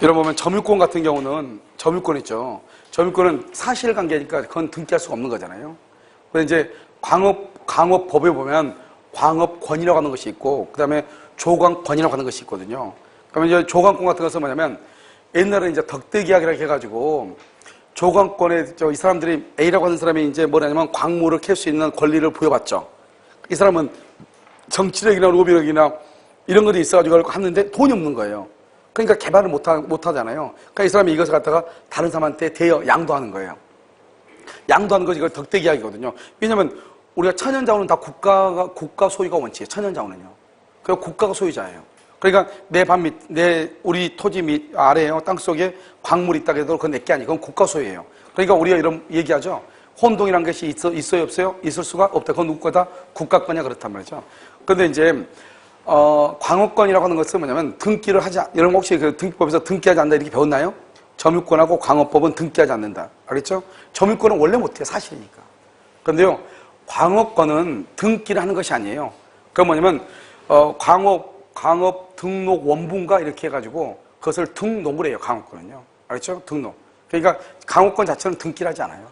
여러분 보면 점유권 같은 경우는 점유권 있죠. 점유권은 사실관계니까 그건 등기할 수가 없는 거잖아요. 그런데 이제 광업법에 보면 광업권이라고 하는 것이 있고 그 다음에 조광권이라고 하는 것이 있거든요. 그러면 이제 조광권 같은 것은 뭐냐면 옛날에 이제 덕대계약이라고 해가지고 조광권에 이 사람들이 A라고 하는 사람이 이제 뭐냐면 광물을 캘 수 있는 권리를 부여받죠. 이 사람은 정치력이나 로비력이나 이런 것들이 있어가지고 하는데 돈이 없는 거예요. 그러니까 개발을 못 하잖아요. 그러니까 이 사람이 이것을 갖다가 다른 사람한테 양도하는 거예요. 양도하는 것이 이걸 덕대계약이거든요. 왜냐면 우리가 천연자원은 다 국가 소유가 원칙이에요. 천연자원은요. 그리고 국가가 소유자예요. 그러니까 우리 토지 밑 아래에요. 땅 속에 광물이 있다 해도 그건 내게 아니고 그건 국가 소유예요. 그러니까 우리가 이런 얘기하죠. 혼동이라는 것이 있어요, 없어요? 있을 수가 없다. 그건 누구 거다? 국가 거냐 그렇단 말이죠. 그런데 이제 광업권이라고 하는 것은 뭐냐면 등기를 여러분 혹시 그 등기법에서 등기하지 않는다 이렇게 배웠나요? 점유권하고 광업법은 등기하지 않는다. 알겠죠? 점유권은 원래 못해요. 사실이니까. 그런데요, 광업권은 등기를 하는 것이 아니에요. 그건 뭐냐면 광업 등록 원분가 이렇게 해가지고 그것을 등록을 해요. 광업권은요. 알겠죠? 등록. 그러니까 광업권 자체는 등기를 하지 않아요.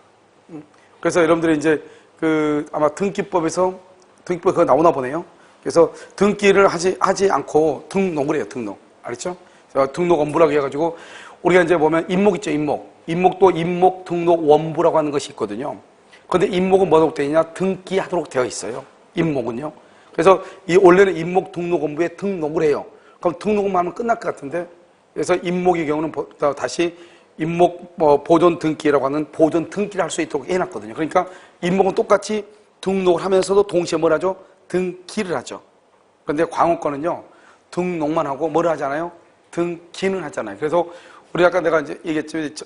그래서 여러분들이 이제 아마 등기법에서 그거 나오나 보네요. 그래서 등기를 하지 않고 등록을 해요. 등록. 알겠죠? 등록 원부라고 해가지고 우리가 이제 보면 임목 있죠. 임목도 임목 등록 원부라고 하는 것이 있거든요. 그런데 임목은 뭐라고 되어 있냐? 등기하도록 되어 있어요. 임목은요. 그래서 원래는 임목 등록 원부에 등록을 해요. 그럼 등록만 하면 끝날 것 같은데 그래서 임목의 경우는 다시 임목 보존 등기라고 하는 보존 등기를 할 수 있도록 해놨거든요. 그러니까 임목은 똑같이 등록을 하면서도 동시에 뭘 하죠? 등기를 하죠. 그런데 광업권은요, 등록만 하고 뭘 하잖아요? 등기는 하잖아요. 그래서 우리 아까 내가 이제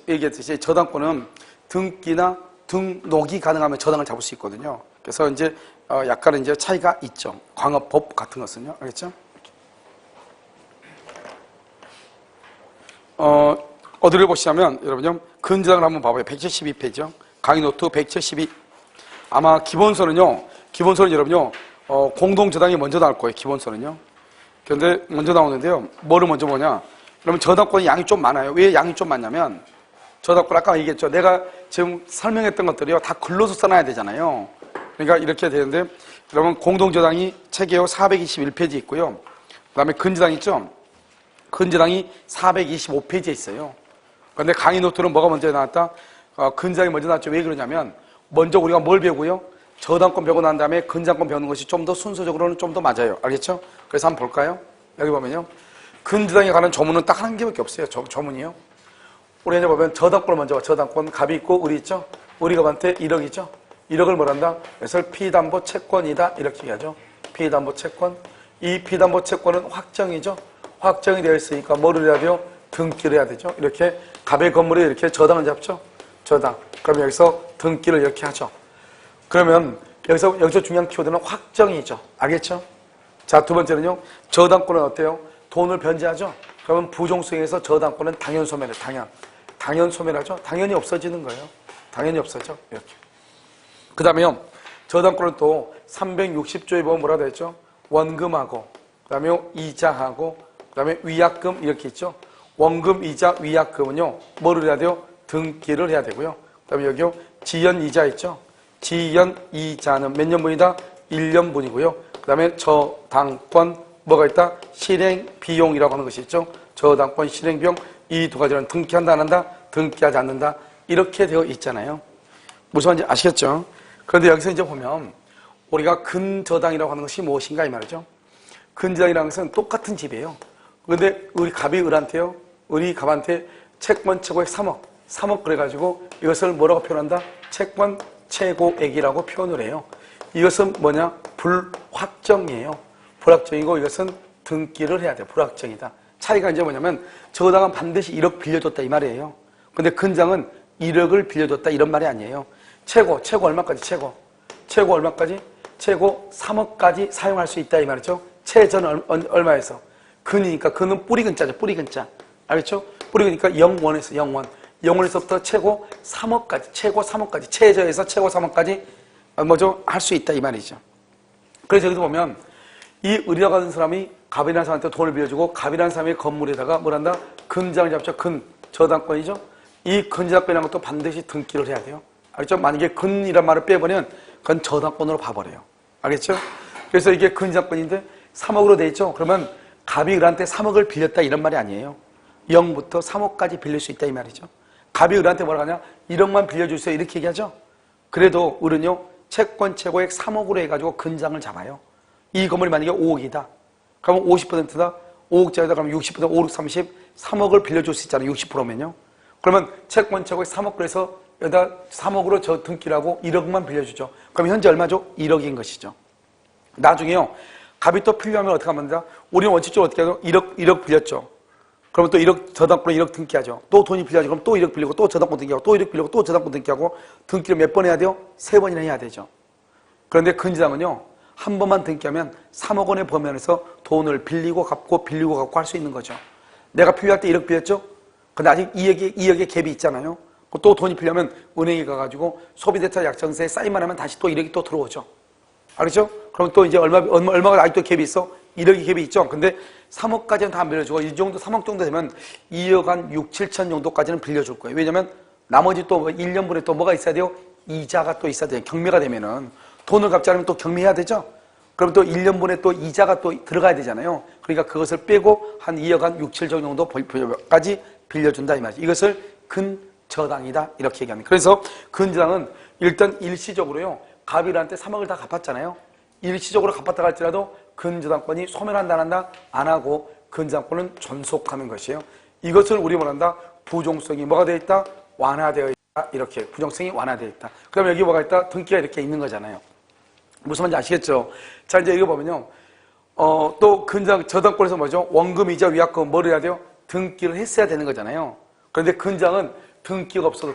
얘기했듯이 저당권은 등기나 등록이 가능하면 저당을 잡을 수 있거든요. 그래서 이제 약간은 이제 차이가 있죠. 광업법 같은 것은요. 알겠죠? 어디를 보시냐면 여러분요, 근저당을 한번 봐봐요. 172페이지요. 강의 노트 172. 아마 기본서는요, 여러분요, 공동저당이 먼저 나올 거예요. 기본서는요. 그런데 먼저 나오는데요. 뭐를 먼저 보냐? 그러면 저당권이 양이 좀 많아요. 왜 양이 좀 많냐면 저당권 아까 얘기했죠. 내가 지금 설명했던 것들이요. 다 글로서 써놔야 되잖아요. 그러니까 이렇게 되는데 여러분 공동저당이 책에요. 421페이지 있고요. 그 다음에 근저당 있죠. 근저당이 425페이지에 있어요. 그런데 강의 노트는 뭐가 먼저 나왔다? 근저당이 먼저 나왔죠. 왜 그러냐면 먼저 우리가 뭘 배우고요? 저당권 배우고 난 다음에 근저당권 배우는 것이 좀 더 순서적으로는 좀 더 맞아요. 알겠죠? 그래서 한번 볼까요? 여기 보면요. 근저당에 관한 조문은 딱 한 개밖에 없어요. 조문이요. 우리 이제 보면 저당권을 먼저 봐. 저당권 갑이 있고 을이 있죠? 을이 갑한테 1억이죠? 1억을 뭐란다? 그래서 피담보 채권이다. 이렇게 얘기하죠. 피담보 채권. 이 피담보 채권은 확정이죠? 확정이 되어 있으니까 뭐를 해야 돼요? 등기를 해야 되죠? 이렇게 갑의 건물에 이렇게 저당을 잡죠? 저당. 그럼 여기서 등기를 이렇게 하죠. 그러면 여기서 중요한 키워드는 확정이죠. 알겠죠? 자, 두 번째는요. 저당권은 어때요? 돈을 변제하죠? 그러면 부종성에서 저당권은 당연 소멸해요. 당연 소멸하죠? 당연히 없어지는 거예요. 당연히 없어져. 이렇게. 그 다음에요. 저당권은 또 360조에 보면 뭐라 되어 있죠? 원금하고, 그 다음에 이자하고, 그 다음에 위약금 이렇게 있죠? 원금, 이자, 위약금은요. 뭐를 해야 돼요? 등기를 해야 되고요. 그 다음에 여기요. 지연이자 있죠? 지연이자는 몇 년분이다? 1년분이고요. 그 다음에 저당권 뭐가 있다? 실행비용이라고 하는 것이 있죠. 저당권 실행비용 이 두 가지는 등기한다 안 한다? 등기하지 않는다. 이렇게 되어 있잖아요. 무슨 말인지 아시겠죠? 그런데 여기서 이제 보면 우리가 근저당이라고 하는 것이 무엇인가 이 말이죠. 근저당이라는 것은 똑같은 집이에요. 그런데 우리 갑이 을한테요. 을이 갑한테 채권 최고액 3억 그래가지고 이것을 뭐라고 표현한다? 채권 최고액이라고 표현을 해요. 이것은 뭐냐? 불확정이에요. 불확정이고 이것은 등기를 해야 돼요. 불확정이다. 차이가 이제 뭐냐면 저당은 반드시 1억 빌려줬다 이 말이에요. 근데 근장은 1억을 빌려줬다 이런 말이 아니에요. 최고 얼마까지 최고 얼마까지? 최고 3억까지 사용할 수 있다 이 말이죠. 최저는 얼마에서? 근이니까 근은 뿌리 근자죠. 뿌리 근자. 알겠죠? 뿌리 근이니까 0원에서 0원에서부터 최고 3억까지 최저에서 최고 3억까지 뭐죠? 할 수 있다 이 말이죠. 그래서 여기서 보면 이 의뢰가는 사람이 갑이라는 사람한테 돈을 빌려주고 갑이라는 사람이 건물에다가 뭘 한다? 근장을 잡죠. 저당권이죠. 이 근저당권이라는 것도 반드시 등기를 해야 돼요. 알겠죠? 만약에 근이란 말을 빼버리면 그건 저당권으로 봐버려요. 알겠죠? 그래서 이게 근저당권인데 3억으로 돼 있죠. 그러면 갑이 을한테 3억을 빌렸다 이런 말이 아니에요. 0부터 3억까지 빌릴 수 있다 이 말이죠. 갑이 을한테 뭐라고 하냐? 1억만 빌려주세요 이렇게 얘기하죠. 그래도 을은요 채권 최고액 3억으로 해가지고 근장을 잡아요. 이 건물이 만약에 5억이다. 그러면 50%다. 5억짜리다. 그러면 60%, 5, 6, 30, 3억을 빌려줄 수 있잖아요. 60%면요. 그러면 채권 최고액 3억 그래서 여기다 3억으로 저 등기를 하고 1억만 빌려주죠. 그럼 현재 얼마죠? 1억인 것이죠. 나중에요. 갑이 또 필요하면 어떻게 하면 된다? 우리는 원칙적으로 어떻게 하죠? 1억 빌렸죠. 그러면 또 1억 저당권에 1억 등기하죠. 또 돈이 필요하죠. 그럼 또 1억 빌리고 또 저당권 등기하고 또 1억 빌리고 또 저당권 등기하고 등기를 몇 번 해야 돼요? 3번이나 해야 되죠. 그런데 근저당은요. 한 번만 등기하면 3억 원의 범위 안에서 돈을 빌리고 갚고 할 수 있는 거죠. 내가 필요할 때 1억 빌렸죠? 근데 아직 2억의 갭이 있잖아요. 또 돈이 필요하면 은행에 가가지고 소비대차 약정서에 사인만 하면 다시 또 1억이 또 들어오죠. 알겠죠? 그럼 또 이제 얼마가 아직도 갭이 있어? 1억이 갭이 있죠? 근데 3억까지는 다 안 빌려주고 이 정도 3억 정도 되면 2억 한 6, 7천 정도까지는 빌려줄 거예요. 왜냐면 나머지 또 1년분에 또 뭐가 있어야 돼요? 이자가 또 있어야 돼요. 경매가 되면은 돈을 갚지 않으면 또 경매해야 되죠? 그럼 또 1년분에 또 이자가 또 들어가야 되잖아요. 그러니까 그것을 빼고 한 2억 한 6, 7천 정도까지 빌려준다 이 말이죠. 이것을 근저당이다 이렇게 얘기합니다. 그래서 근저당은 일단 일시적으로요. 갑이한테 3억을 다 갚았잖아요. 일시적으로 갚았다 할지라도 근저당권이 소멸한다 안 한다? 안 하고 근저당권은 존속하는 것이에요. 이것을 우리 뭐란다? 부종성이 뭐가 되어 있다? 완화되어 있다. 이렇게 부종성이 완화되어 있다. 그 다음에 여기 뭐가 있다? 등기가 이렇게 있는 거잖아요. 무슨 말인지 아시겠죠? 자 이제 이거 보면요. 또 저당권에서 뭐죠? 원금이자 위약금 뭐를 해야 돼요? 등기를 했어야 되는 거잖아요. 그런데 근장은 등기가 없어도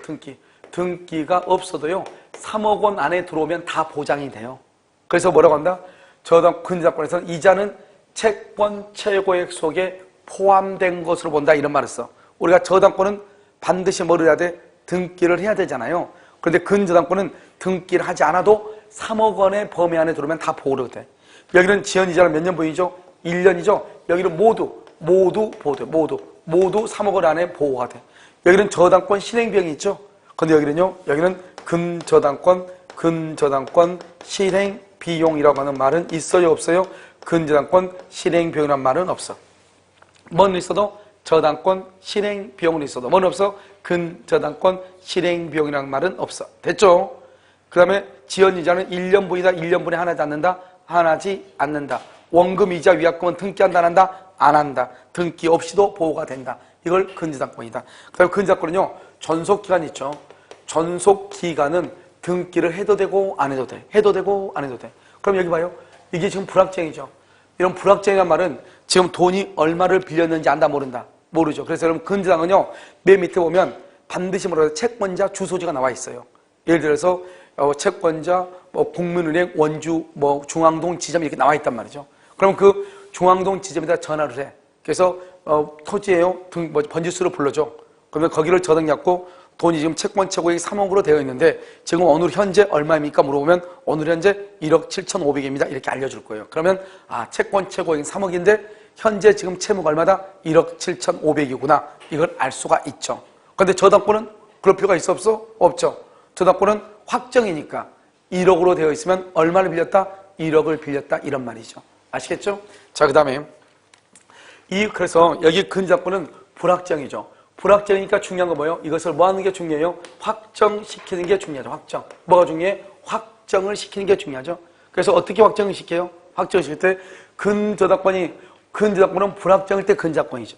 등기가 없어도요 3억 원 안에 들어오면 다 보장이 돼요. 그래서 뭐라고 한다? 근저당권에서는 이자는 채권 최고액 속에 포함된 것으로 본다 이런 말을 써. 우리가 저당권은 반드시 뭐를 해야 돼? 등기를 해야 되잖아요. 그런데 근저당권은 등기를 하지 않아도 3억 원의 범위 안에 들어오면 다 보호가 돼. 여기는 지연이자는 몇 년 보이죠? 1년이죠? 여기는 모두 3억 원 안에 보호가 돼. 여기는 저당권 실행비용이 있죠? 근데 여기는 근저당권 실행비용이라고 하는 말은 있어요, 없어요? 근저당권 실행비용이라는 말은 없어. 뭐는 있어도 저당권 실행비용은 있어도 뭐는 없어? 근저당권 실행비용이라는 말은 없어. 됐죠? 그 다음에 지연이자는 1년분이다. 1년분에 하나지 않는다. 원금이자 위약금은 등기한다 안 한다? 안 한다. 등기 없이도 보호가 된다. 이걸 근저당권이다. 그 다음에 근저당권은요. 전속기간이 있죠. 전속기간은 등기를 해도 되고 안 해도 돼. 해도 되고 안 해도 돼. 그럼 여기 봐요. 이게 지금 불확정이죠. 이런 불확정이란 말은 지금 돈이 얼마를 빌렸는지 안다 모른다. 모르죠. 그래서 여러분 근저당은요. 맨 밑에 보면 반드시 뭐라고 채권자 주소지가 나와 있어요. 예를 들어서 채권자 국민은행 원주 중앙동 지점 이렇게 나와 있단 말이죠. 그럼 그 중앙동 지점에다 전화를 해. 그래서 토지예요. 번지수를 불러줘. 그러면 거기를 저당 잡고 돈이 지금 채권 최고액이 3억으로 되어 있는데 지금 오늘 현재 얼마입니까? 물어보면 오늘 현재 1억 7,500입니다. 이렇게 알려줄 거예요. 그러면 채권 최고액이 3억인데 현재 지금 채무가 얼마다? 1억 7,500이구나. 이걸 알 수가 있죠. 그런데 저당권은 그럴 필요가 있어 없어? 없죠. 저당권은 확정이니까 1억으로 되어 있으면 얼마를 빌렸다? 1억을 빌렸다 이런 말이죠. 아시겠죠? 자, 그 다음에 그래서 여기 근저당권은 불확정이죠. 불확정이니까 중요한 거 뭐예요? 이것을 뭐 하는 게 중요해요? 확정시키는 게 중요하죠. 확정. 뭐가 중요해? 확정을 시키는 게 중요하죠. 그래서 어떻게 확정을 시켜요? 확정을 시킬 때 근저당권은 불확정일 때 근저당권이죠.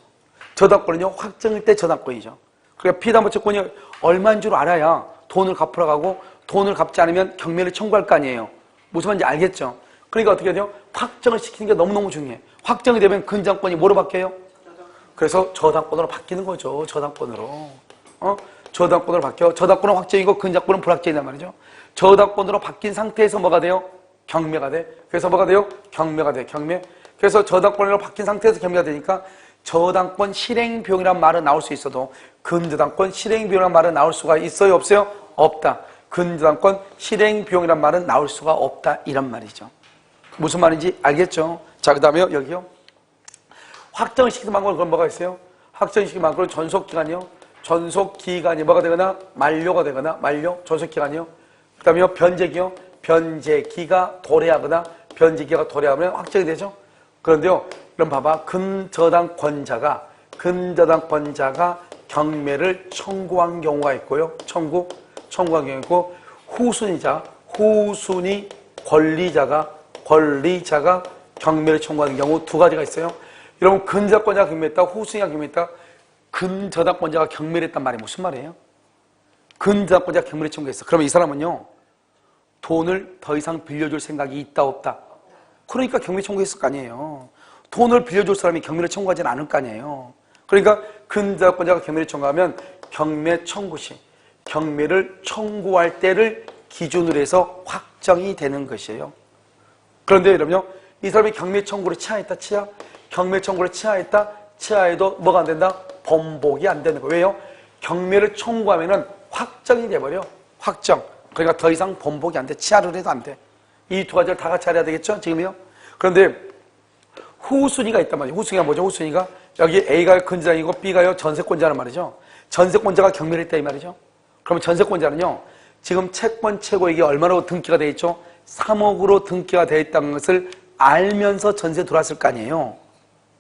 저당권은요 확정일 때 저당권이죠. 그러니까 피담보채권이 얼마인 줄 알아야 돈을 갚으러 가고 돈을 갚지 않으면 경매를 청구할 거 아니에요. 무슨 말인지 알겠죠? 그러니까 어떻게 해야 돼요? 확정을 시키는 게 너무너무 중요해. 확정이 되면 근저당권이 뭐로 바뀌어요? 그래서 저당권으로 바뀌는 거죠. 저당권으로. 저당권으로 바뀌어. 저당권은 확정이고 근저당권은 불확정이란 말이죠. 저당권으로 바뀐 상태에서 뭐가 돼요? 경매가 돼. 그래서 뭐가 돼요? 경매가 돼. 경매. 그래서 저당권으로 바뀐 상태에서 경매가 되니까 저당권 실행비용이란 말은 나올 수 있어도 근저당권 실행비용이란 말은 나올 수가 있어요? 없어요? 없다. 근저당권 실행비용이란 말은 나올 수가 없다. 이런 말이죠. 무슨 말인지 알겠죠? 자, 그 다음에 여기요. 확정시키는 방법은 그럼 뭐가 있어요? 확정시키는 방법은 전속기간이요. 전속기간이 뭐가 되거나 만료가 되거나 전속기간이요. 그 다음에 변제기요. 변제기가 도래하거나 변제기가 도래하면 확정이 되죠. 그런데요, 그럼 봐봐. 근저당권자가 경매를 청구한 경우가 있고요. 청구한 경우가 있고, 후순위 권리자가 경매를 청구하는 경우 두 가지가 있어요. 여러분, 근저당권자가 경매했다, 후순위가 경매했다. 근저당권자가 경매를 했단 말이 무슨 말이에요? 근저당권자가 경매를 청구했어. 그러면 이 사람은요, 돈을 더 이상 빌려줄 생각이 있다 없다? 그러니까 경매 청구했을 거 아니에요. 돈을 빌려줄 사람이 경매를 청구하지는 않을 거 아니에요. 그러니까 근저당권자가 경매를 청구하면 경매 청구 시 경매를 청구할 때를 기준으로 해서 확정이 되는 것이에요. 그런데 여러분요, 이 사람이 경매 청구를 취하했다, 경매 청구를 취하해도 뭐가 안 된다? 번복이 안 되는 거예요. 왜요? 경매를 청구하면은 확정이 돼버려. 확정. 그러니까 더 이상 번복이 안 돼. 취하를 해도 안 돼. 이 두 가지를 다 같이 알아야 되겠죠? 지금요? 그런데 후순위가 있단 말이에요. 후순위가 뭐죠? 후순위가 여기 A가 근저당이고 B가요 전세권자란 말이죠. 전세권자가 경매를 했다 이 말이죠. 그러면 전세권자는요, 지금 채권 최고액이 얼마로 등기가 되어 있죠? 3억으로 등기가 되어 있다는 것을 알면서 전세 들어왔을 거 아니에요.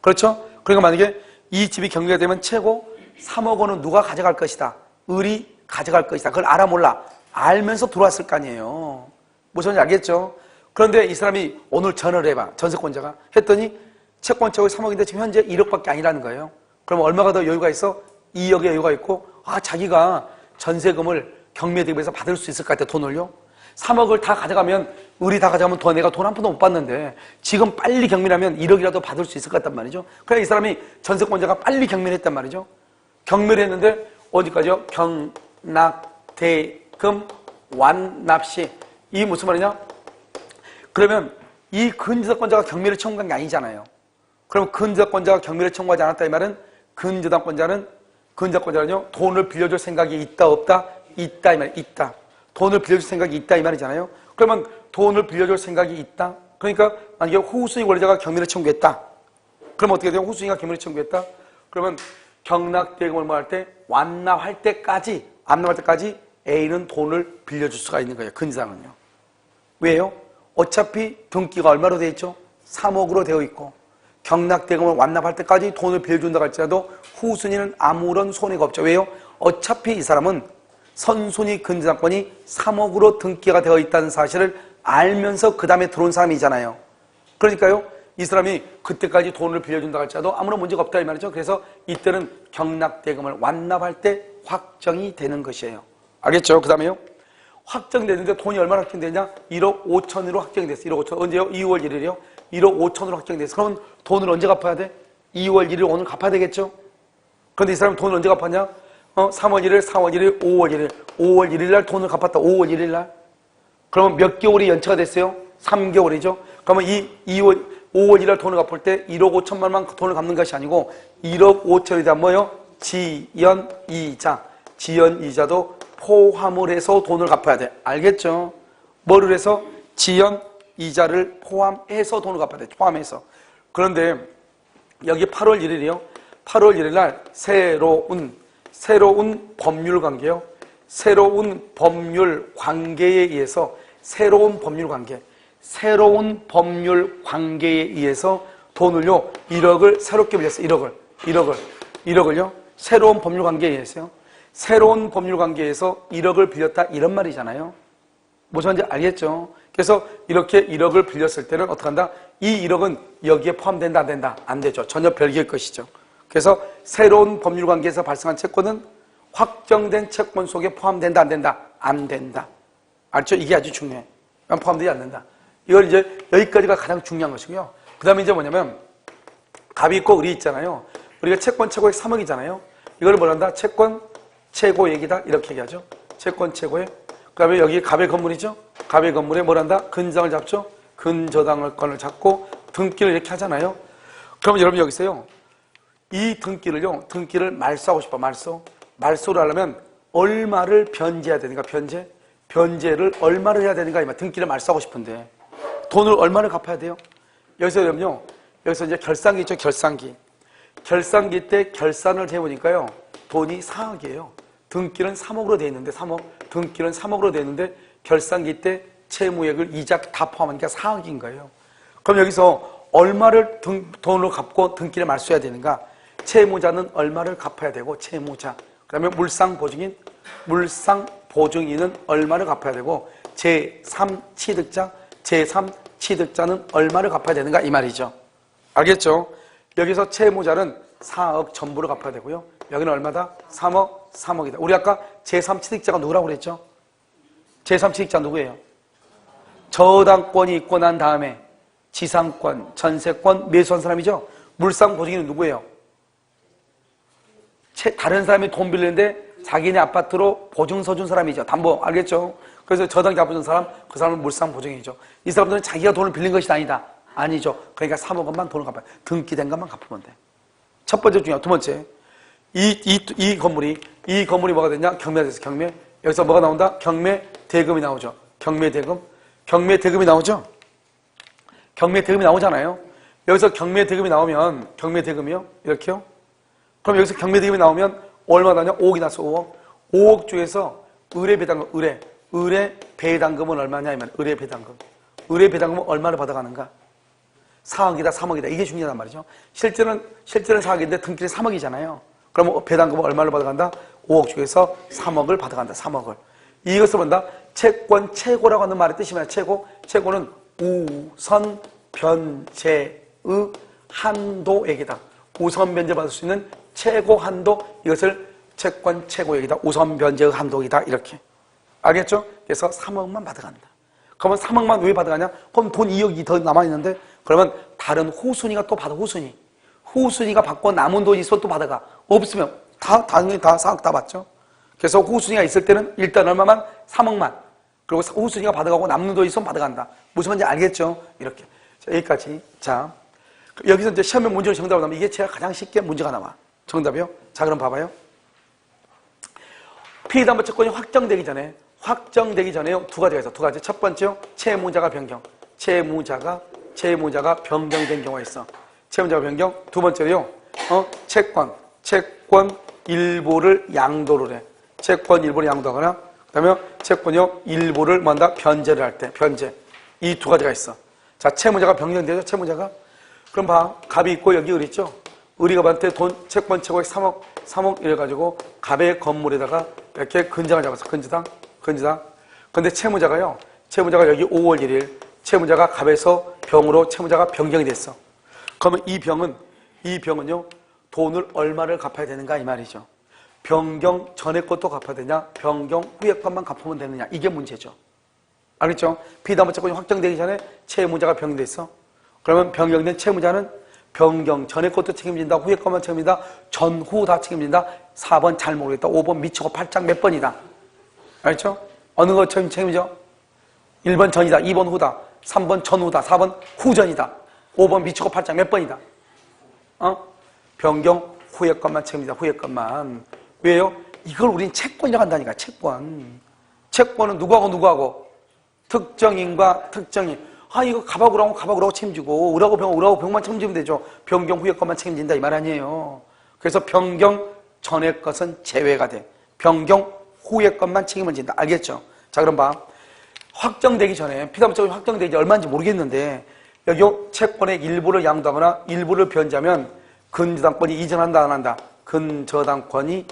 그렇죠? 그러니까 만약에 이 집이 경매가 되면 최고 3억 원은 누가 가져갈 것이다. 을이 가져갈 것이다. 그걸 알아 몰라. 알면서 들어왔을 거 아니에요. 무슨 말인지 알겠죠? 그런데 이 사람이 오늘 전화를 해봐. 전세권자가. 했더니 채권 최고액 3억인데 지금 현재 1억밖에 아니라는 거예요. 그럼 얼마가 더 여유가 있어? 2억의 여유가 있고, 자기가 전세금을 경매 대비해서 받을 수 있을 것 같아, 돈을요. 3억을 다 가져가면, 을이 다 가져가면 내가 돈 한 푼도 못 받는데, 지금 빨리 경매하면 1억이라도 받을 수 있을 것 같단 말이죠. 그래, 이 사람이 전세권자가 빨리 경매를 했단 말이죠. 경매를 했는데, 어디까지요? 경락, 대금, 완납 시. 이게 무슨 말이냐? 그러면 이 근저당권자가 경매를 청구한 게 아니잖아요. 그럼 근저당권자가 경매를 청구하지 않았다 이 말은 근저당권자는요, 돈을 빌려줄 생각이 있다 없다? 있다 이 말이에요. 있다. 돈을 빌려줄 생각이 있다 이 말이잖아요. 그러면 돈을 빌려줄 생각이 있다. 그러니까 만약에 후순위 권리자가 경매를 청구했다. 그럼 어떻게 돼요? 후순위가 경매를 청구했다. 그러면 경락대금을 뭐 할 때 완납할 때까지 A는 돈을 빌려줄 수가 있는 거예요. 근저당은요. 왜요? 어차피 등기가 얼마로 되어 있죠? 3억으로 되어 있고, 경락대금을 완납할 때까지 돈을 빌려준다고 할지라도 후순위는 아무런 손해가 없죠. 왜요? 어차피 이 사람은 선순위 근저당권이 3억으로 등기가 되어 있다는 사실을 알면서 그 다음에 들어온 사람이잖아요. 그러니까요, 이 사람이 그때까지 돈을 빌려준다고 할지라도 아무런 문제가 없다 이 말이죠. 그래서 이때는 경락대금을 완납할 때 확정이 되는 것이에요. 알겠죠? 그 다음에요, 확정되는데 돈이 얼마나 확정되냐? 1억 5천으로 확정이 됐어요. 1억 5천. 언제요? 2월 1일이요? 1억 5천으로 확정이 됐어요. 그럼 돈을 언제 갚아야 돼? 2월 1일 오늘 갚아야 되겠죠? 그런데 이 사람은 돈을 언제 갚았냐? 3월 1일, 4월 1일, 5월 1일. 5월 1일 날 돈을 갚았다. 5월 1일 날. 그러면 몇 개월이 연체가 됐어요? 3개월이죠? 그러면 5월 1일 날 돈을 갚을 때 1억 5천만만 돈을 갚는 것이 아니고 1억 5천에 대한 뭐요? 지연이자. 지연이자도 포함을 해서 돈을 갚아야 돼. 알겠죠? 뭐를 해서? 지연이자를 포함해서 돈을 갚아야 돼. 포함해서. 그런데 여기 8월 1일이요. 8월 1일 날 새로운 법률 관계요. 새로운 법률 관계에 의해서 새로운 법률 관계에 의해서 돈을요 1억을 새롭게 빌렸어요. 1억을요 새로운 법률 관계에 의해서요. 새로운 법률 관계에서 1억을 빌렸다 이런 말이잖아요. 무슨 말인지 알겠죠? 그래서 이렇게 1억을 빌렸을 때는 어떻게 한다? 이 1억은 여기에 포함된다 안 된다? 안 되죠. 전혀 별개의 것이죠. 그래서 새로운 법률 관계에서 발생한 채권은 확정된 채권 속에 포함된다 안 된다? 안 된다. 알죠? 이게 아주 중요해. 포함되지 않는다. 이걸 이제 여기까지가 가장 중요한 것이고요. 그 다음에 이제 뭐냐면 갑이 있고 을이 있잖아요. 우리가 채권 최고액 3억이잖아요. 이걸 뭐란다? 채권 최고액이다 이렇게 얘기하죠. 채권 최고액. 그 다음에 여기 갑의 건물이죠. 갑의 건물에 뭐란다? 근저당을 잡죠. 근저당권을 잡고 등기를 이렇게 하잖아요. 그러면 여러분 여기서요. 이 등기를 말소하고 싶어. 말소를 하려면 얼마를 변제해야 되는가? 변제를 얼마를 해야 되는가? 등기를 말소하고 싶은데 돈을 얼마를 갚아야 돼요? 여기서 이제 결산기 있죠, 결산기. 결산기 때 결산을 해보니까요, 돈이 4억이에요. 등기는 3억으로 돼 있는데, 3억. 등기는 3억으로 돼 있는데, 결산기 때 채무액을 이자 다 포함하니까 4억인 거예요. 그럼 여기서 얼마를 돈으로 갚고 등기를 말소해야 되는가? 채무자는 얼마를 갚아야 되고, 채무자. 그 다음에 물상보증인은 얼마를 갚아야 되고, 제3취득자는 얼마를 갚아야 되는가? 이 말이죠. 알겠죠? 여기서 채무자는 4억 전부를 갚아야 되고요. 여기는 얼마다? 3억이다. 우리 아까 제3취득자가 누구라고 그랬죠? 제3취득자 누구예요? 저당권이 있고 난 다음에 지상권, 전세권 매수한 사람이죠? 물상보증인은 누구예요? 다른 사람이 돈 빌리는데 자기네 아파트로 보증서 준 사람이죠. 담보, 알겠죠? 그래서 저당기 갚아준 사람, 그 사람은 물상보증이죠. 이 사람들은 자기가 돈을 빌린 것이 아니다. 아니죠. 그러니까 3억원만 돈을 갚아요. 등기된 것만 갚으면 돼. 첫 번째 중요하고, 두 번째. 이 건물이 뭐가 됐냐? 경매가 됐어, 경매. 여기서 뭐가 나온다? 경매대금이 나오죠. 경매대금이 나오죠? 경매대금이 나오잖아요. 여기서 경매대금이 나오면, 경매대금이요? 이렇게요? 그럼 여기서 경매대금이 나오면 얼마 나냐? 5억이 났어, 5억. 5억 중에서 의뢰배당금, 의뢰배당금은 얼마냐? 이면 의뢰배당금. 의뢰배당금은 얼마를 받아가는가? 4억이다, 3억이다. 이게 중요하단 말이죠. 실제는 4억인데 등기는 3억이잖아요. 그럼 배당금은 얼마를 받아간다? 5억 중에서 3억을 받아간다, 3억을. 이것을 본다. 채권 최고라고 하는 말의 뜻이 뭐야? 최고는 우선 변제의 한도액이다. 우선 변제 받을 수 있는 최고 한도, 이것을 채권 최고액이다. 우선 변제의 한도이다. 이렇게. 알겠죠? 그래서 3억만 받아간다. 그러면 3억만 왜 받아가냐? 그럼 돈 2억이 더 남아있는데, 그러면 다른 후순위가 또 받아, 후순위가 받고 남은 돈이 있으면 또 받아가. 없으면 당연히 다 4억 다 받죠. 그래서 후순위가 있을 때는 일단 얼마만? 3억만. 그리고 후순위가 받아가고 남는 돈이 있으면 받아간다. 무슨 말인지 알겠죠? 이렇게. 자, 여기까지. 자, 여기서 이제 시험에 문제로 정답을 나오면 이게 제가 가장 쉽게 문제가 나와. 정답이요? 자, 그럼 봐봐요. 피해담보 채권이 확정되기 전에 두 가지가 있어. 두 가지. 첫 번째요, 채무자가 변경. 채무자가 변경된 경우가 있어. 채무자가 변경. 두 번째로요, 채권 일부를 양도를 해. 채권 일부를 양도하거나, 그 다음에 채권요, 일부를 뭔다? 변제를 할 때, 변제. 이 두 가지가 있어. 자, 채무자가 변경되죠, 채무자가. 그럼 봐. 갑이 있고 여기 을 있죠? 을이갑한테 돈, 채권 최고액 3억 이래가지고 갑의 건물에다가 이렇게 근장을 잡았어. 근저당. 근데 채무자가 여기 5월 1일, 채무자가 갑에서 병으로 채무자가 변경이 됐어. 그러면 이 병은요, 돈을 얼마를 갚아야 되는가? 이 말이죠. 변경 전에 것도 갚아야 되냐? 변경 후에 것만 갚으면 되느냐? 이게 문제죠. 알겠죠? 피담보 채권이 확정되기 전에 채무자가 변경됐어. 그러면 변경된 채무자는 변경 전에 것도 책임진다, 후에 것만 책임진다, 전후 다 책임진다. 4번 잘 모르겠다. 5번 미치고 팔짝 몇 번이다. 알겠죠? 어느 거 책임져? 1번 전이다, 2번 후다, 3번 전후다, 4번 후전이다, 5번 미치고 팔짝 몇 번이다. 변경 후에 것만 책임진다, 후에 것만. 왜요? 이걸 우린 채권이라고 한다니까, 채권. 채권은 누구하고? 특정인과 특정인. 이거 갑하고 책임지고, 을하고 병만 책임지면 되죠. 변경 후에 것만 책임진다, 이 말 아니에요. 그래서 변경 전의 것은 제외가 돼. 변경 후의 것만 책임을 진다. 알겠죠? 자, 그럼 봐. 확정되기 전에, 피담보 채권이 확정되기 전에 얼마인지 모르겠는데, 여기 채권의 일부를 양도하거나 일부를 변제하면 근저당권이 이전한다, 안 한다? 근저당권이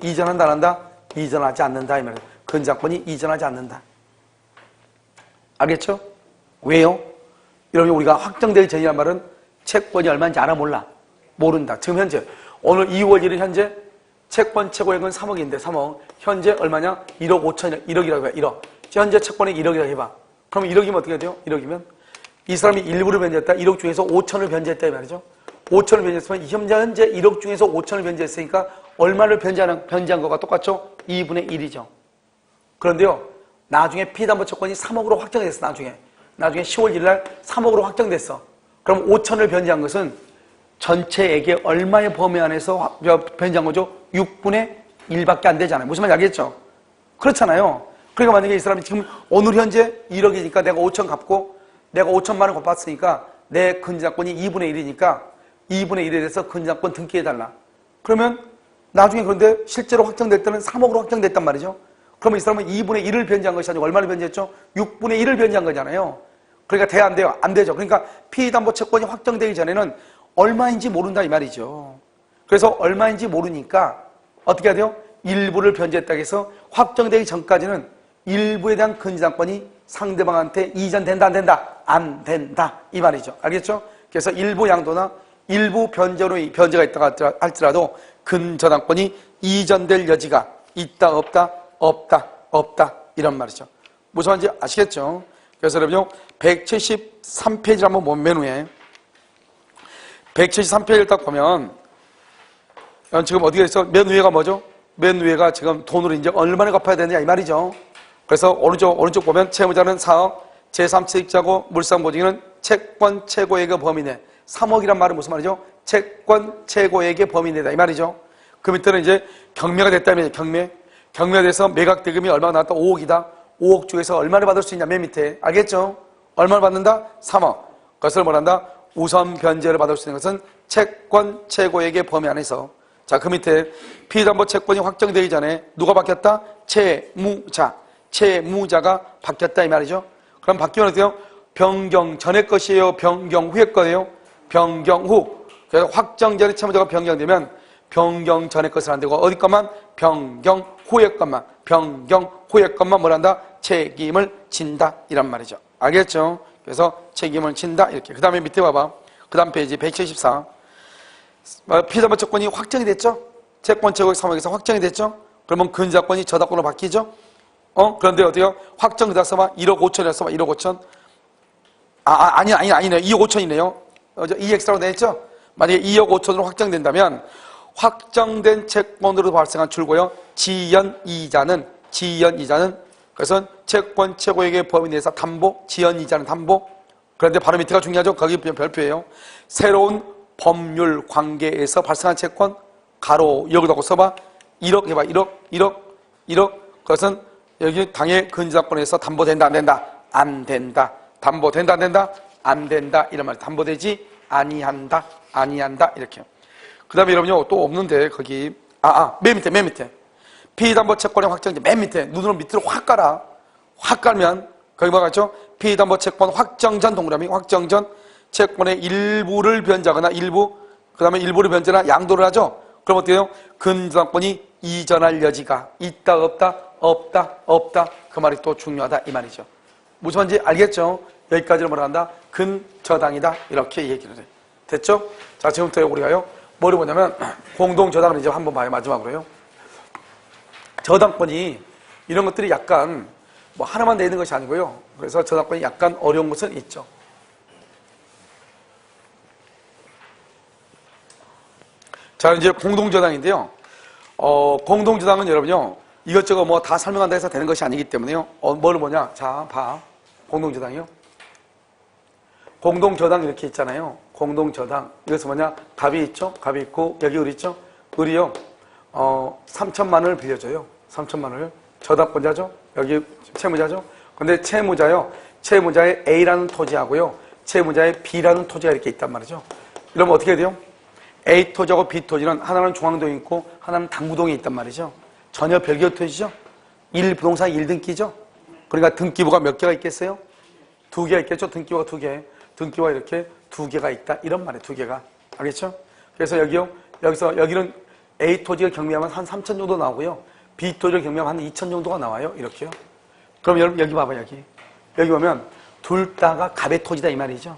이전한다, 안 한다? 이전하지 않는다, 이 말이에요. 근저당권이 이전하지 않는다. 알겠죠? 왜요? 여러분, 우리가 확정되기 전이란 말은 채권이 얼마인지 알아, 몰라? 모른다. 지금 현재, 오늘 2월 1일 현재 채권 최고액은 3억인데, 3억. 현재 얼마냐? 1억 5천이라, 1억이라고 해, 1억. 현재 채권액 1억이라고 해봐. 그럼 1억이면 어떻게 돼요? 1억이면? 이 사람이 일부를 변제했다. 1억 중에서 5천을 변제했다, 이 말이죠. 5천을 변제했으면, 현재 1억 중에서 5천을 변제했으니까, 얼마를 변제한 거가 똑같죠? 2분의 1이죠. 그런데요, 나중에 피담보 채권이 3억으로 확정됐어, 나중에 10월 1일 날 3억으로 확정됐어. 그럼 5천을 변제한 것은 전체액의 얼마의 범위 안에서 변제한 거죠? 6분의 1밖에 안 되잖아요. 무슨 말인지 알겠죠? 그렇잖아요. 그러니까 만약에 이 사람이 지금 오늘 현재 1억이니까 내가 5천 갚고 내가 5천만 원 갚았으니까 내 근저당권이 2분의 1이니까 2분의 1에 대해서 근저당권 등기해달라. 그러면 나중에 그런데 실제로 확정될 때는 3억으로 확정됐단 말이죠. 그러면 이 사람은 2분의 1을 변제한 것이 아니고 얼마를 변제했죠? 6분의 1을 변제한 거잖아요. 그러니까 돼야 안 돼요? 안 되죠. 그러니까 피의담보 채권이 확정되기 전에는 얼마인지 모른다 이 말이죠. 그래서 얼마인지 모르니까 어떻게 해야 돼요? 일부를 변제했다고 해서 확정되기 전까지는 일부에 대한 근저당권이 상대방한테 이전된다 안 된다? 안 된다 이 말이죠. 알겠죠? 그래서 일부 양도나 일부 변제가 있다고 할지라도 근저당권이 이전될 여지가 있다 없다? 없다 없다 이런 말이죠. 무슨 말인지 아시겠죠? 그래서 여러분요 173페이지를 한번 보면 맨 위에 173페이지를 딱 보면 지금 어디가 있어? 맨 위에가 뭐죠? 맨 위에가 지금 돈으로 이제 얼마나 갚아야 되느냐 이 말이죠. 그래서 오른쪽 보면 채무자는 4억, 제3채익자고 물상보증인은 채권 최고액의 범위 내. 3억이란 말은 무슨 말이죠? 채권 최고액의 범위 내다 이 말이죠. 그 밑에는 이제 경매가 됐다면 경매가 돼서 매각 대금이 얼마가 나왔다? 5억이다. 5억 중에서 얼마를 받을 수 있냐? 맨 밑에 알겠죠? 얼마를 받는다? 3억. 그것을 뭐란다? 우선 변제를 받을 수 있는 것은 채권 최고액의 범위 안에서. 자, 그 밑에 피의담보 채권이 확정되기 전에 누가 바뀌었다? 채무자가 바뀌었다 이 말이죠. 그럼 바뀌면 어때요? 변경 전의 것이에요? 변경 후의 거예요? 변경 후. 그래서 확정 전에 채무자가 변경되면 변경 전의 것은 안 되고 어디 것만? 변경 후의 것만 뭐란다? 책임을 진다 이란 말이죠. 알겠죠? 그래서 책임을 진다 이렇게. 그 다음에 밑에 봐봐. 그 다음 페이지 174. 피의담보 채권이 확정이 됐죠? 채권 최고액 3억에서 확정이 됐죠? 그러면 근저당권이 저당권으로 바뀌죠? 그런데 어때요? 확정 그다 써봐. 1억 5천이라 써봐. 1억 5천. 아니네. 2억 5천이네요. EX라고 되어있죠? 만약에 2억 5천으로 확정된다면 확정된 채권으로 발생한 출고요. 지연이자는 그래서 채권 최고액의 범위 내에서 담보, 지연이자는 담보. 그런데 바로 밑에가 중요하죠. 거기 별표예요. 새로운 법률 관계에서 발생한 채권 가로 여기다가 써봐. 1억 해봐. 1억. 그것은 여기 당해 근저당권에서 담보된다 안 된다? 안 된다. 담보된다 안 된다? 안 된다. 이런 말. 담보되지 아니한다 이렇게. 그 다음에 여러분요 또 없는데 거기 맨 밑에 피의담보 채권의 확정제 맨 밑에 눈으로 밑으로 확 깔아. 확 깔면 거기 뭐가 있죠? 피의담보 채권 확정 전 동그라미 확정 전 채권의 일부를 변제하거나 그 다음에 일부를 변제나 양도를 하죠. 그럼 어때요? 근저당권이 이전할 여지가 있다 없다? 없다. 그 말이 또 중요하다 이 말이죠. 무슨 말인지 알겠죠? 여기까지를 뭐라 한다? 근저당이다 이렇게 얘기를 해. 됐죠? 자, 지금부터 우리가요 뭐를 보냐면 공동저당을 이제 한번 봐요. 마지막으로요. 저당권이 이런 것들이 약간 뭐 하나만 돼 있는 것이 아니고요. 그래서 저당권이 약간 어려운 것은 있죠. 자, 이제 공동저당인데요. 공동저당은 여러분요 이것저것 뭐 다 설명한다 해서 되는 것이 아니기 때문에요. 뭐를 보냐? 자, 봐. 공동저당이요. 공동저당 이렇게 있잖아요. 공동저당. 이것은 뭐냐? 갑이 있죠? 갑이 있고, 여기 을 있죠? 을이요. 3천만 원을 빌려줘요. 3천만 원을. 저당권자죠? 여기 채무자죠? 근데 채무자요. 채무자의 A라는 토지하고요. 채무자의 B라는 토지가 이렇게 있단 말이죠. 이러면 어떻게 돼요? A 토지하고 B 토지는 하나는 중앙동에 있고, 하나는 당구동에 있단 말이죠. 전혀 별개의 토지죠? 1부동산 1등기죠? 그러니까 등기부가 몇 개가 있겠어요? 2개가 있겠죠? 등기부가 2개. 등기부가 이렇게 2개가 있다. 이런 말이에요. 2개가. 알겠죠? 그래서 여기요. 여기는 A 토지를 경매하면 한 3천 정도 나오고요. B 토지를 경매하면 한 2천 정도가 나와요. 이렇게요. 그럼 여러분 여기 봐봐. 여기 보면 둘 다가 갑의 토지다 이 말이죠.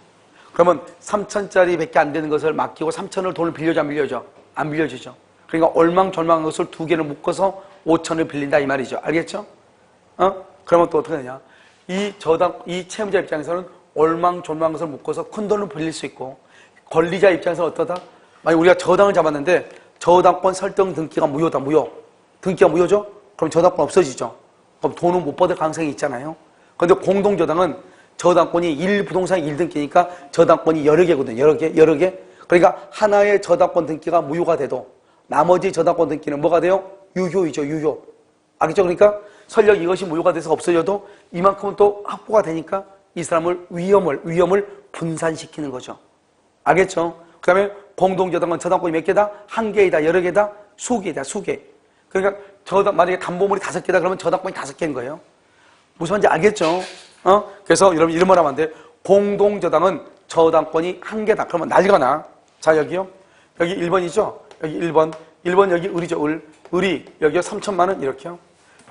그러면 3천짜리 밖에 안 되는 것을 맡기고 3천을 돈을 빌려줘 안 빌려줘? 안 빌려주죠. 그러니까 얼망졸망한 것을 2개를 묶어서 5천을 빌린다 이 말이죠. 알겠죠? 그러면 또 어떻게 되냐? 이 채무자 입장에서는 얼망졸망한 것을 묶어서 큰 돈을 빌릴 수 있고, 권리자 입장에서는 어떠다? 만약 우리가 저당을 잡았는데 저당권 설정 등기가 무효다. 등기가 무효죠? 그럼 저당권 없어지죠. 그럼 돈은 못 받을 가능성이 있잖아요. 그런데 공동저당은 저당권이 1부동산 1등기니까 저당권이 여러 개거든요. 여러 개. 그러니까 하나의 저당권 등기가 무효가 돼도 나머지 저당권 등기는 뭐가 돼요? 유효이죠. 유효. 알겠죠? 그러니까 설령 이것이 무효가 돼서 없어져도 이만큼은 또 확보가 되니까 이 사람을 위험을 분산시키는 거죠. 알겠죠? 그 다음에 공동저당은 저당권이 몇 개다? 한 개이다, 여러 개다, 수개다, 수개. 그러니까 만약에 담보물이 5개다 그러면 저당권이 5개인 거예요. 무슨 말인지 알겠죠? 그래서 여러분 이런 말 하면 안 돼. 공동저당은 저당권이 1개다. 그러면 난리가 나. 자, 여기요. 여기 1번이죠? 여기 1번. 1번 여기 을이죠, 을이. 여기요, 3천만 원, 이렇게요.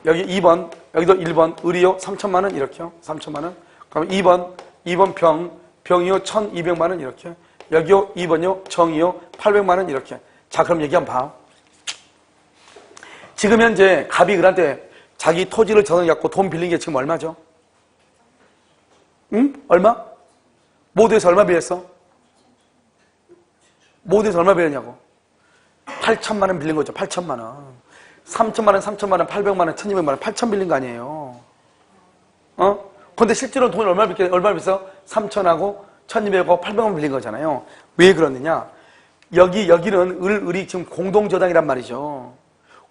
여기 2번. 여기도 1번. 을이요, 3천만 원, 이렇게요. 3천만 원. 그럼 2번 병이요, 1,200만 원, 이렇게. 여기요, 2번요, 정이요, 800만 원, 이렇게. 자, 그럼 얘기 한번 봐. 지금 현재 갑이 을한테 자기 토지를 저당해갖고 돈 빌린 게 지금 얼마죠? 응? 얼마? 모두에서 얼마 빌렸어? 모두에서 얼마 빌렸냐고? 8천만 원 빌린 거죠. 8천만 원. 3천만 원, 3천만 원, 800만 원, 1200만 원, 8천 빌린 거 아니에요. 근데 실제로 돈이 얼마 빌렸어? 3천하고 1200하고 800만 빌린 거잖아요. 왜 그러느냐? 여기는 을이 지금 공동저당이란 말이죠.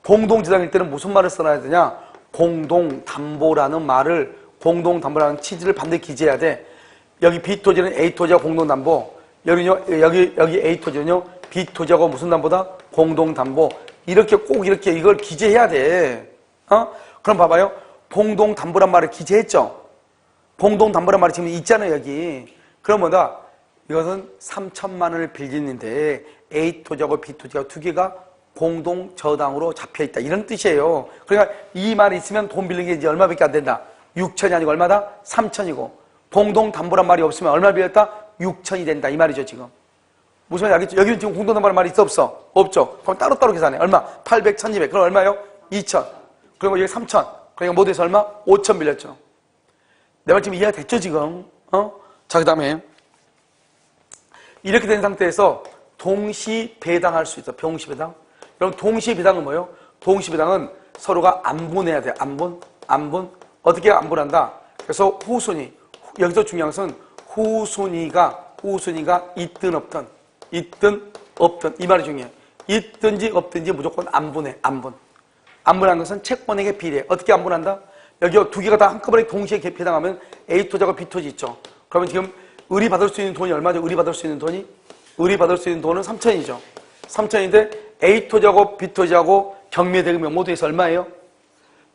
공동저당일 때는 무슨 말을 써놔야 되냐? 공동담보라는 말을, 공동담보라는 취지를 반드시 기재해야 돼. 여기 B토지는 A토지와 공동담보, 여기 A토지는요, B토지하고 무슨 담보다? 공동담보. 이렇게 꼭 이걸 기재해야 돼. 그럼 봐봐요. 공동담보란 말을 기재했죠? 공동담보란 말이 지금 있잖아요, 여기. 그럼 뭐다? 이것은 3천만 원을 빌리는데 A토지하고 B토지가 2개가 공동저당으로 잡혀있다. 이런 뜻이에요. 그러니까 이 말이 있으면 돈 빌린 게 이제 얼마밖에 안 된다? 6천이 아니고 얼마다? 3천이고. 공동담보란 말이 없으면 얼마 빌렸다? 6천이 된다. 이 말이죠, 지금. 무슨 말인지 알겠죠? 여기는 지금 공동담보란 말이 있어, 없어? 없죠. 그럼 따로따로 계산해. 얼마? 800, 1200. 그럼 얼마요? 2천. 그리고 여기 3천. 그러니까 모두에서 얼마? 5천 빌렸죠. 내 말 지금 이해가 됐죠, 지금? 자, 그 다음에 이렇게 된 상태에서 동시배당할 수 있어. 동시배당. 여러분, 동시배당은 뭐예요? 동시배당은 서로가 안분해야 돼. 안분. 어떻게 안분한다? 그래서 후순위. 여기서 중요한 것은 후순위가 있든 없든 이 말이 중요해요. 있든지 없든지 무조건 안분해. 안분한 것은 채권액에 비례해. 어떻게 안분한다? 여기 2개가 다 한꺼번에 동시에 배당하면 A토지하고 B토지 있죠. 그러면 지금 을이 받을 수 있는 돈이 얼마죠? 을이 받을 수 있는 돈은 3천이죠. 3천인데 A토지하고 B토지하고 경매대금이 모두에서 얼마예요?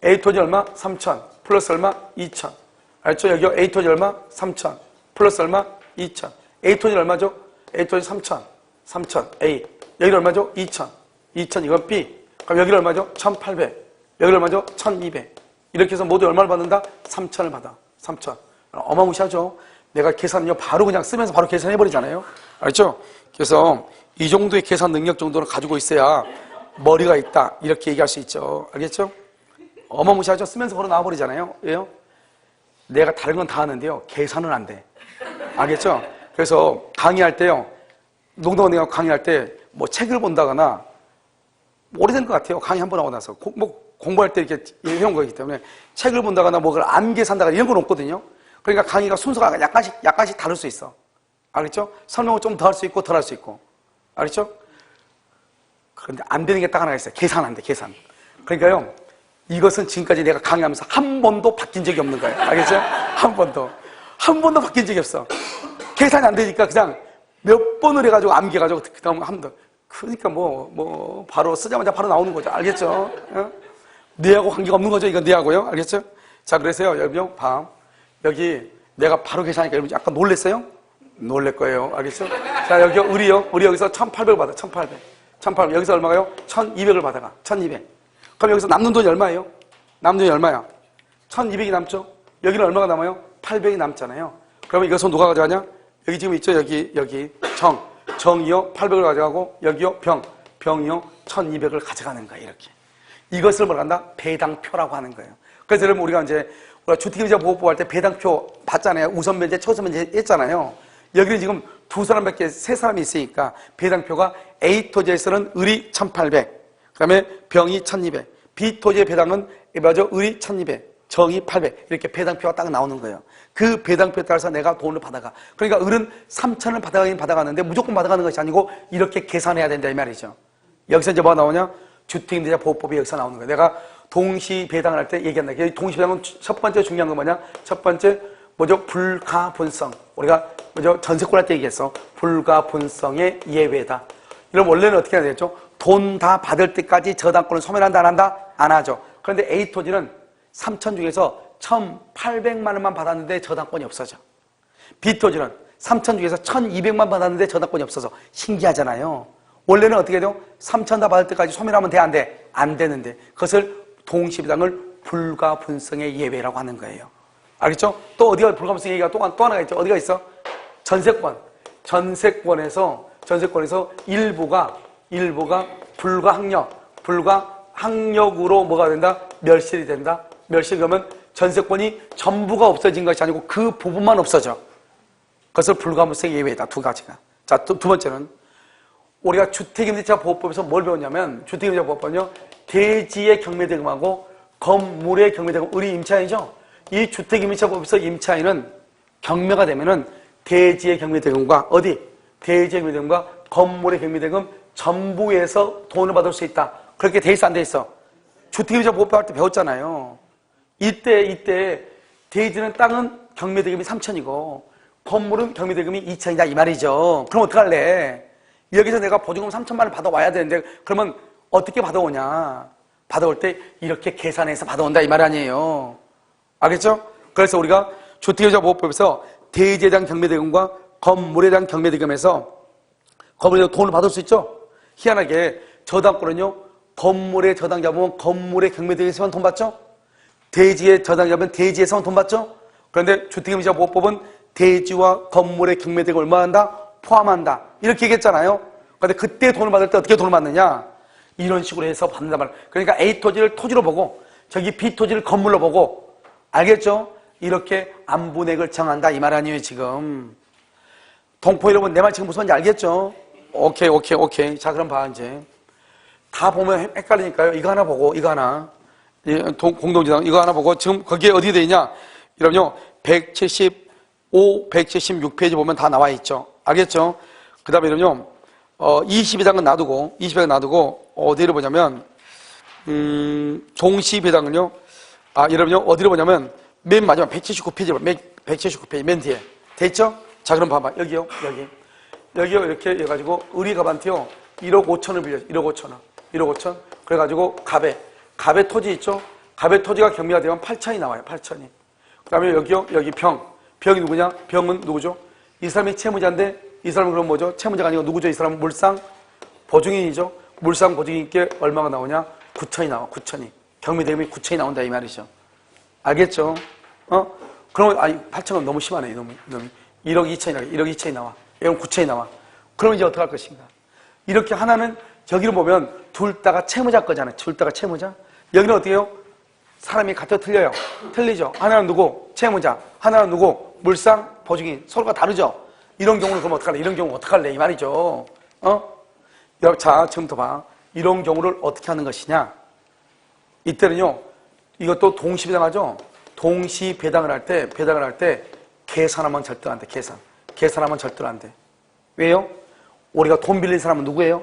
A토지 얼마? 3천. 플러스 얼마? 2천. 알죠? 여기 A토지 얼마? 3천. 플러스 얼마? 2천. A토지 얼마죠? A토지 3천. A. 여기 얼마죠? 2천. 2천 이건 B. 그럼 여기 얼마죠? 1,800. 여기 얼마죠? 1,200. 이렇게 해서 모두 얼마를 받는다? 3천을 받아. 3천. 어마무시하죠? 내가 계산요 바로 그냥 쓰면서 바로 계산해버리잖아요. 알죠? 그래서 이 정도의 계산 능력 정도는 가지고 있어야 머리가 있다. 이렇게 얘기할 수 있죠. 알겠죠? 어마무시하죠? 쓰면서 바로 나와버리잖아요. 왜요? 내가 다른 건 다 하는데요. 계산은 안 돼. 알겠죠? 그래서 강의할 때요. 농담은 내가 강의할 때 뭐 책을 본다거나 오래된 것 같아요. 강의 한 번 하고 나서. 공부할 때 이렇게 해온 거기 때문에 책을 본다거나 뭐 그걸 안 계산다거나 이런 건 없거든요. 그러니까 강의가 순서가 약간씩 다를 수 있어. 알겠죠? 설명을 좀 더 할 수 있고 덜 할 수 있고. 알겠죠? 그런데 안 되는 게 딱 하나 있어요. 계산 안 돼, 계산. 그러니까요, 이것은 지금까지 내가 강의하면서 한 번도 바뀐 적이 없는 거예요. 알겠죠? 한 번도 바뀐 적이 없어. 계산이 안 되니까 그냥 몇 번을 해가지고 암기해가지고 그 다음 한 번 더. 그러니까 바로 쓰자마자 바로 나오는 거죠. 알겠죠? 뇌하고 관계가 없는 거죠. 이건 뇌하고요. 알겠죠? 자, 그래서요, 여러분, 여기 내가 바로 계산하니까 여러분 약간 놀랬어요? 놀랄 거예요. 알겠죠? 자, 여기 우리 여기서 1,800을 받아. 1,800. 여기서 얼마가요? 1,200을 받아가. 1,200. 그럼 여기서 남는 돈이 얼마예요? 남는 돈이 얼마야? 1,200이 남죠? 여기는 얼마가 남아요? 800이 남잖아요. 그러면 이것은 누가 가져가냐? 여기 지금 있죠? 여기 정이요 800을 가져가고 여기요 병이요 1,200을 가져가는 거예요. 이렇게. 이것을 뭐라 한다? 배당표라고 하는 거예요. 그래서 여러분 우리가 주택임자 보호법 할 때 배당표 봤잖아요. 우선 면제, 초선 면제 했잖아요. 여기는 지금 세 사람이 있으니까 배당표가 A 토지에서는 을이 1,800, 그 다음에 병이 1,200, B 토지의 배당은 을이 1,200, 정이 800 이렇게 배당표가 딱 나오는 거예요. 그 배당표에 따라서 내가 돈을 받아가. 그러니까 을은 3천을 받아가는데 무조건 받아가는 것이 아니고 이렇게 계산해야 된다 이 말이죠. 여기서 이제 뭐가 나오냐? 주택임대차 보호법이 여기서 나오는 거예요. 내가 동시 배당을 할 때 얘기한다. 동시 배당은 첫 번째 중요한 건 뭐냐? 첫 번째 뭐죠? 불가분성. 우리가 뭐죠? 전세권 할 때 얘기했어. 불가분성의 예외다. 이럼 원래는 어떻게 해야 되겠죠? 돈 다 받을 때까지 저당권을 소멸한다, 안 한다? 안 하죠. 그런데 A 토지는 3천 중에서 1,800만 원만 받았는데 저당권이 없어져. B 토지는 3천 중에서 1,200만 받았는데 저당권이 없어서 신기하잖아요. 원래는 어떻게 돼요? 3천 다 받을 때까지 소멸하면 돼, 안 돼? 안 되는데 그것을 동시배당을 불가분성의 예외라고 하는 거예요. 알겠죠? 또 어디가 불가분성 얘기가 또 하나가 있죠. 어디가 있어? 전세권. 전세권에서 일부가 불가항력으로 뭐가 된다? 멸실이 된다. 멸실 그러면 전세권이 전부가 없어진 것이 아니고 그 부분만 없어져. 그것을 불가분성의 예외다. 두 가지가. 자, 두 번째는 우리가 주택임대차보호법에서 뭘 배웠냐면 주택임대차보호법은요. 대지의 경매대금하고 건물의 경매대금, 우리 임차인이죠. 이 주택임대차법에서 임차인은 경매가 되면은 대지의 경매대금과 대지의 경매대금과 건물의 경매대금 전부에서 돈을 받을 수 있다. 그렇게 돼 있어, 안 돼 있어? 주택임대차보호법 할 때 배웠잖아요. 이때 대지는 땅은 경매대금이 3천이고 건물은 경매대금이 2천이다 이 말이죠. 그럼 어떡할래? 여기서 내가 보증금 3천만 원을 받아와야 되는데 그러면 어떻게 받아오냐? 받아올 때 이렇게 계산해서 받아온다 이 말 아니에요. 알겠죠? 그래서 우리가 주택임대차보호법에서 대지에 대한 경매대금과 건물에 대한 경매대금에서 건물에 돈을 받을 수 있죠? 희한하게 저당권은요. 건물에 저당 잡으면 건물의 경매대금에서만 돈 받죠? 대지에 저당 잡으면 대지에서만 돈 받죠? 그런데 주택임대차보호법은 대지와 건물의 경매대금을 얼마 한다? 포함한다. 이렇게 얘기했잖아요. 그런데 그때 돈을 받을 때 어떻게 돈을 받느냐? 이런 식으로 해서 받는단 말이에요. 그러니까 A 토지를 토지로 보고 저기 B 토지를 건물로 보고 알겠죠? 이렇게 안분액을 정한다 이 말 아니에요 지금. 동포 여러분 내 말 지금 무슨 말인지 알겠죠? 오케이. 자 그럼 봐 이제. 다 보면 헷갈리니까요. 이거 하나 보고 이거 하나. 공동지당 이거 하나 보고 지금 거기에 어디에 돼 있냐? 이러면요. 175, 176페이지 보면 다 나와 있죠. 알겠죠? 그 다음에 이러면요. 22당은 놔두고 어디를 보냐면 동시배당은요. 여러분요. 어디를 보냐면 맨 마지막 179페이지 179페이지 맨 뒤에 돼 있죠? 자 그럼 봐봐. 여기요. 이렇게 해가지고 의리가반티요. 1억 5천을 빌려 1억 5천 그래가지고 갑의 토지 있죠? 갑의 토지가 경매가 되면 8천이 나와요. 8천이. 그 다음에 여기요. 여기 병이 누구냐? 병은 누구죠? 이 사람이 채무자인데 이 사람은 그럼 뭐죠? 채무자가 아니고 누구죠? 이 사람은 물상 보증인이죠. 물상 보증인께 얼마가 나오냐? 9천이 나와. 9천이. 경매대금이 9천이 나온다 이 말이죠. 알겠죠? 그러면 8천은 너무 심하네. 너무 1억 2천이 나와. 이건 9천이 나와. 그러면 이제 어떻게 할 것인가? 이렇게 하나는 저기를 보면 둘 다가 채무자 거잖아요. 둘 다가 채무자. 여기는 어떻게 해요? 사람이 같아 틀려요. 틀리죠. 하나는 누구? 채무자. 하나는 누구? 물상 보증인. 서로가 다르죠. 이런 경우는 그럼 어떡할래? 이런 경우 어떡할래? 이 말이죠. 자, 지금부터 봐. 이런 경우를 어떻게 하는 것이냐? 이때는요, 이것도 동시배당하죠? 동시배당을 할 때, 계산하면 절대 안 돼, 계산하면 절대로 안 돼. 왜요? 우리가 돈 빌린 사람은 누구예요?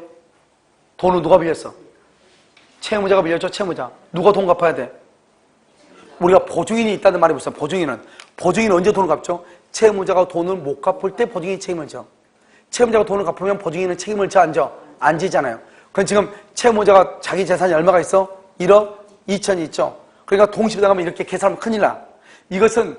돈을 누가 빌렸어? 채무자가 빌렸죠, 채무자. 누가 돈 갚아야 돼? 우리가 보증인이 있다는 말이 무슨 보증인은 언제 돈을 갚죠? 채무자가 돈을 못 갚을 때 보증인이 책임을 져. 채무자가 돈을 갚으면 보증인은 책임을 져, 안 져? 안 지잖아요. 그럼 지금 채무자가 자기 재산이 얼마가 있어? 1억 2천이 있죠. 그러니까 동시배당하면 이렇게 계산하면 큰일 나. 이것은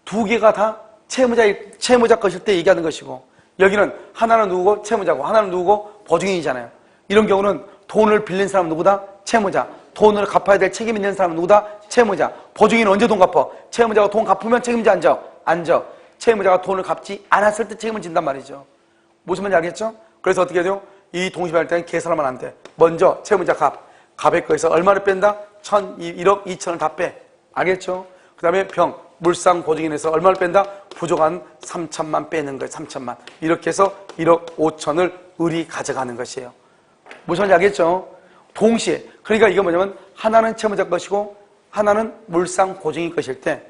두 개가 다 채무자 것일 때 얘기하는 것이고 여기는 하나는 누구고 채무자고 하나는 누구고 보증인이잖아요. 이런 경우는 돈을 빌린 사람은 누구다? 채무자. 돈을 갚아야 될 책임 있는 사람은 누구다? 채무자. 보증인은 언제 돈 갚아? 채무자가 돈 갚으면 책임자 안 져? 안 져. 채무자가 돈을 갚지 않았을 때 책임을 진단 말이죠. 무슨 말인지 알겠죠? 그래서 어떻게 해야 돼요? 이 동시배당할 때는 계산하면 안 돼. 먼저 채무자 갑의 거에서 얼마를 뺀다? 1억 2천을 다 빼. 알겠죠? 그 다음에 물상 보증인에서 얼마를 뺀다? 부족한 3천만 빼는 거예요. 3천만. 이렇게 해서 1억 5천을 을이 가져가는 것이에요. 무슨 말인지 알겠죠? 동시에. 그러니까 이게 뭐냐면 하나는 채무자 것이고 하나는 물상 보증인 것일 때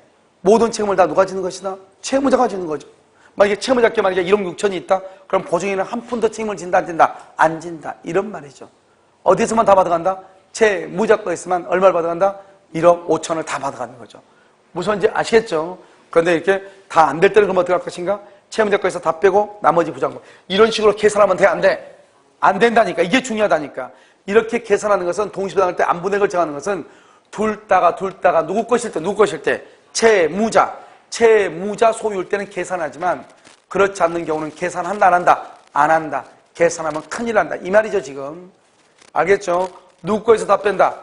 모든 책임을 다 누가 지는 것이다? 채무자가 지는 거죠. 만약에 채무자께 만약에 1억 6천이 있다? 그럼 보증인은 한 푼 더 책임을 진다 안 진다? 안 진다. 이런 말이죠. 어디서만 다 받아간다? 채무자 거에서만 얼마를 받아간다? 1억 5천을 다 받아가는 거죠. 무슨 말인지 아시겠죠? 그런데 이렇게 다 안 될 때는 그럼 어떻게 할 것인가? 채무자 거에서 다 빼고 나머지 부정금. 이런 식으로 계산하면 돼, 안 돼? 안 된다니까. 이게 중요하다니까. 이렇게 계산하는 것은 동시부담할 때 안 분액을 정하는 것은 둘 다가 누구 것일 때 채무자 소유일 때는 계산하지만 그렇지 않는 경우는 계산한다 안 한다? 안 한다. 계산하면 큰일 난다. 이 말이죠 지금. 알겠죠? 누구 거에서 다 뺀다?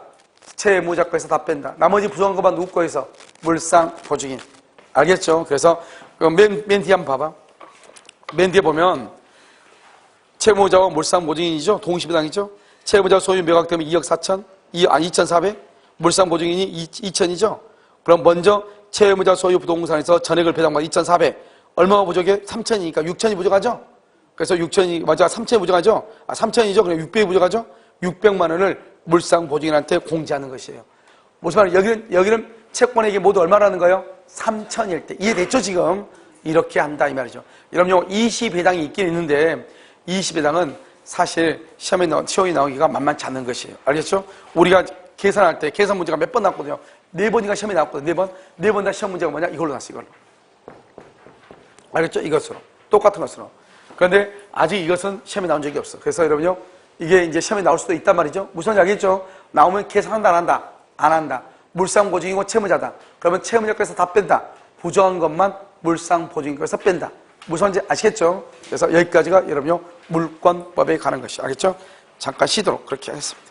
채무자 거에서 다 뺀다. 나머지 부정금은 누구 거에서? 물상보증인. 알겠죠? 그래서 맨 뒤에 한번 봐봐. 맨 뒤에 보면 채무자와 물상보증인이죠. 동시부담이죠. 채무자 소유 매각되면 2억 4천, 2,400. 물상보증인이 2천이죠. 그럼 먼저 채무자 소유 부동산에서 전액을 배당받아 2,400. 얼마가 부족해? 3천이니까 6천이 부족하죠? 그래서 6천이, 맞아, 3천이 부족하죠? 3천이죠? 그럼 600이 부족하죠? 600만 원을 물상보증인한테 공제하는 것이에요. 무슨 말이에요? 여기는 채권액이 모두 얼마라는 거예요? 3천일 때. 이해됐죠, 지금? 이렇게 한다, 이 말이죠. 여러분, 20배당이 있긴 있는데, 20배당은 사실 시험에 나오기가 만만치 않는 것이에요. 알겠죠? 우리가 계산할 때, 계산 문제가 몇 번 나왔거든요. 4번인가 시험에 나왔거든요. 4번 다 시험 문제가 뭐냐? 이걸로 나왔어, 이걸로. 알겠죠? 이것으로. 똑같은 것으로. 그런데 아직 이것은 시험에 나온 적이 없어. 그래서 여러분요, 이게 이제 시험에 나올 수도 있단 말이죠. 무슨 말인지 알겠죠? 나오면 계산한다, 안 한다? 안 한다. 물상보증이고 채무자다. 그러면 채무자 거에서 다 뺀다. 부정한 것만 물상보증인 거에서 뺀다. 무슨 말인지 아시겠죠? 그래서 여기까지가 여러분요, 물권법에 관한 것이. 알겠죠? 잠깐 쉬도록 그렇게 하겠습니다.